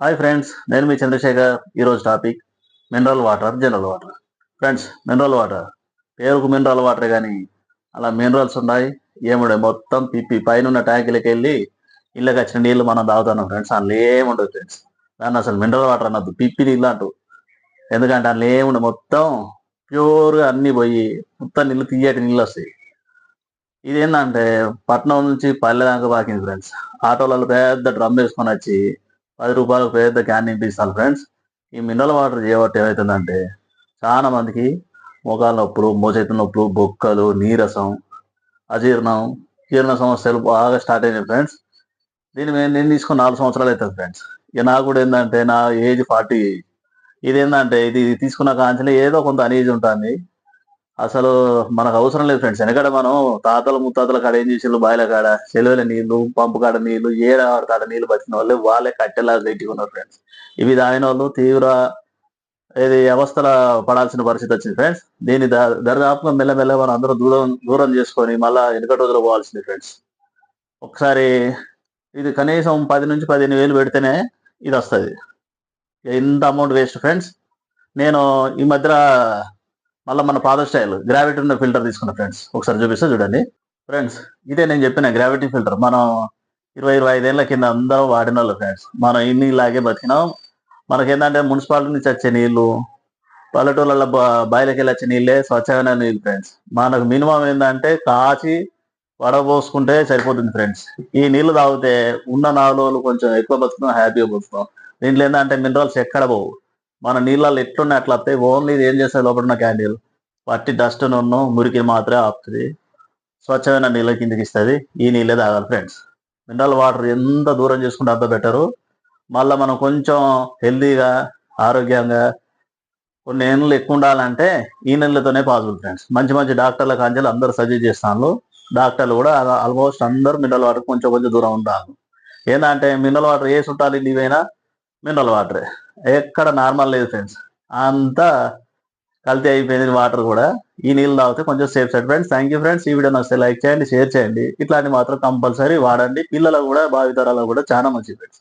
Hi friends, నేను మీ చంద్రశేఖర్. ఈరోజు topic mineral water, general water. Friends, mineral water పేరుకు mineral వాటరే కానీ అలా మినరల్స్ ఉన్నాయి. ఏముండే మొత్తం పిప్పి పైన ఉన్న ట్యాంకులకి వెళ్ళి ఇళ్ళకి వచ్చిన నీళ్ళు మనం తాగుతున్నాం ఫ్రెండ్స్. అందులో ఏముండదు ఫ్రెండ్స్. దాన్ని అసలు మినరల్ వాటర్ అనొద్దు, పిప్పి నీళ్ళు అంటూ. ఎందుకంటే అందులో ఏముండే మొత్తం ప్యూర్గా అన్ని పోయి మొత్తం నీళ్ళు తీయటి నీళ్ళు వస్తాయి. ఇదేంటంటే పట్నం నుంచి పల్లె దాకా పాకింది ఫ్రెండ్స్. ఆటోలలో పెద్ద డ్రమ్ వేసుకొని వచ్చి రూ. 10 పెద్ద క్యాన్ నింపిస్తాను ఫ్రెండ్స్. ఈ మినరల్ వాటర్ చేయబట్టి ఏమవుతుందంటే చాలా మందికి మోకాలు నొప్పులు, మోచేతి నొప్పులు, బొక్కలు, నీరసం, అజీర్ణం, జీర్ణ సమస్యలు బాగా స్టార్ట్ అయినాయి ఫ్రెండ్స్. దీని మీద నేను తీసుకుని 4 సంవత్సరాలు అవుతుంది ఫ్రెండ్స్. ఇక నాకు కూడా ఏంటంటే నా ఏజ్ 40. ఇదేంటంటే ఇది తీసుకున్న కాంచెలే ఏదో కొంత అనీజీ ఉంటుంది. అసలు మనకు అవసరం లేదు ఫ్రెండ్స్. ఎందుకంటే మనం తాతల ముత్తాతల కాడ ఏం చేసేళ్ళు, బాయిల కాడ చెలువల నీళ్లు, పంపు కాడ నీళ్లు, ఏడ కాడ నీళ్లు బతికిన వాళ్ళు వాళ్ళే కట్టెలా ఉన్నారు ఫ్రెండ్స్. ఇవి తాగిన వాళ్ళు తీవ్ర అవస్థల పడాల్సిన పరిస్థితి వచ్చింది ఫ్రెండ్స్. దీని దరిదాపుగా మెల్లమెల్ల మనం అందరూ దూరం దూరం చేసుకొని మళ్ళా వెనుకటి రోజులు పోవాల్సింది ఫ్రెండ్స్. ఒకసారి ఇది కనీసం 10 నుంచి 15 వేలు పెడితేనే ఇది వస్తుంది. ఎంత అమౌంట్ వేస్ట్ ఫ్రెండ్స్. నేను ఈ మధ్య మళ్ళీ మన పాత స్టైల్ గ్రావిటీ ఉన్న ఫిల్టర్ తీసుకున్న ఫ్రెండ్స్. ఒకసారి చూపిస్తా చూడండి ఫ్రెండ్స్. ఇదే నేను చెప్పిన గ్రావిటీ ఫిల్టర్. మనం 20-25 ఏళ్ల కింద అందరం వాడిన వాళ్ళు ఫ్రెండ్స్. మనం ఇన్ని ఇలాగే బతికినాం. మనకేంటంటే మున్సిపాలిటీ నుంచి వచ్చే నీళ్లు, పల్లెటూళ్ళ బాయిలకి వెళ్ళి వచ్చే నీళ్ళే స్వచ్ఛమైన నీళ్ళు ఫ్రెండ్స్. మనకు మినిమం ఏంటంటే కాచి వడబోసుకుంటే సరిపోతుంది ఫ్రెండ్స్. ఈ నీళ్లు తాగితే ఉన్న 4 రోజులు కొంచెం ఎక్కువ బతుకుతాం, హ్యాపీగా బతుకుతాం. దీంట్లో ఏంటంటే మినరల్స్ ఎక్కడ పోవు. మన నీళ్ళల్లో ఎట్లున్నాయి అట్లా వస్తాయి. ఓన్లీ ఇది ఏం చేస్తుంది, లోపల ఉన్న క్యాండిల్ పట్టి డస్ట్ నున్ను మురికి మాత్రమే ఆపుతుంది. స్వచ్ఛమైన నీళ్ళ కిందకి ఇస్తుంది. ఈ నీళ్ళే తాగాలి ఫ్రెండ్స్. మినరల్ వాటర్ ఎంత దూరం చేసుకుంటే అంత బెటరు. మళ్ళీ మనం కొంచెం హెల్దీగా, ఆరోగ్యంగా కొన్ని ఏళ్ళు ఎక్కువ ఉండాలంటే ఈ నెలలతోనే పాసిబుల్ ఫ్రెండ్స్. మంచి మంచి డాక్టర్ల కాంచెలు అందరూ సజెస్ట్ చేస్తాను. డాక్టర్లు కూడా ఆల్మోస్ట్ అందరూ మినరల్ వాటర్ కొంచెం కొంచెం దూరం ఉంటారు. ఏంటంటే మినరల్ వాటర్ ఏ చుట్టాలు ఇవైనా మినరల్ వాటరే. ఎక్కడ నార్మల్ లేదు ఫ్రెండ్స్. అంతా కల్తీ అయిపోయింది వాటర్ కూడా. ఈ నీళ్ళు తాగితే కొంచెం safe side friends. Thank you friends. ఈ వీడియో నచ్చితే లైక్ చేయండి, షేర్ చేయండి. ఇట్లాంటి మాత్రం కంపల్సరీ వాడండి. పిల్లలకు కూడా భావితరాలకు కూడా చాలా మంచిది ఫ్రెండ్స్.